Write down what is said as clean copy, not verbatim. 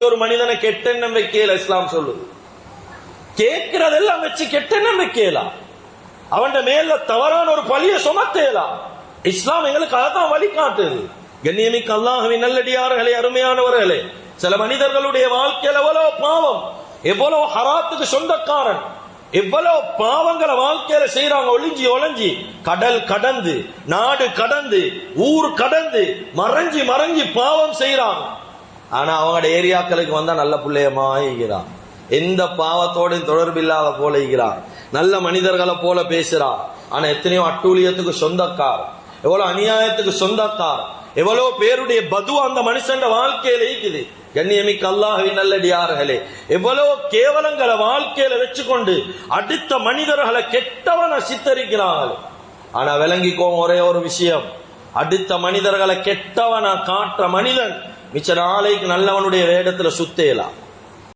ஒரு மனிதனை கெட்டெண்ணம் வைக்கல இஸ்லாம் சொல்லுது. கேட்கிறதெல்லாம் வச்சு கெட்டெண்ணம் வைக்கலாம், அவன் மேல தவறான ஒரு பழிய சுமத்தேலாம். இஸ்லாம் எங்களுக்கு அதான் வழிகாட்டுது. கண்ணியமிக்க அல்லாஹ்வின் நல்லடியார்களே, அருமையானவர்களே, சில மனிதர்களுடைய வாழ்க்கையில் எவ்வளவு பாவம், எவ்வளவு ஹராத்துக்கு சொந்தக்காரன், எவ்வளவு பாவங்களை வாழ்க்கையில செய்யறாங்க. ஒளிஞ்சி ஒளிஞ்சி கடல் கடந்து, நாடு கடந்து, ஊர் கடந்து, மறைஞ்சி மறைஞ்சி பாவம் செய்யறாங்க. ஆனா அவங்களோட ஏரியாக்களுக்கு வந்தா நல்ல பிள்ளையமா இருக்கிறான், எந்த பாவத்தோடையும் தொடர்பு இல்லாத போல இருக்கிறான், நல்ல மனிதர்களை போல பேசுறான். ஆனா எத்தனையோ அட்டூழியத்துக்கு சொந்தக்கார், எவ்வளவு அநியாயத்துக்கு சொந்தக்கார், எவ்வளவு பேருடைய பது அந்த மனுஷன் வாழ்க்கையில இருக்குது. கண்ணியமிக்க அல்லாஹ்வின் நல்லடியார்களே, எவ்வளவு கேவலங்களை வாழ்க்கையில வச்சுக்கொண்டு அடுத்த மனிதர்களை கெட்டவனை சித்தரிக்கிறார்கள். ஆனா விளங்கிக்கோங்க ஒரே ஒரு விஷயம், அடுத்த மனிதர்களை கெட்டவனா காட்டுற மனிதன் மிச்ச நாளைக்கு நல்லவனுடைய வேடத்துல சுத்தேலாம்.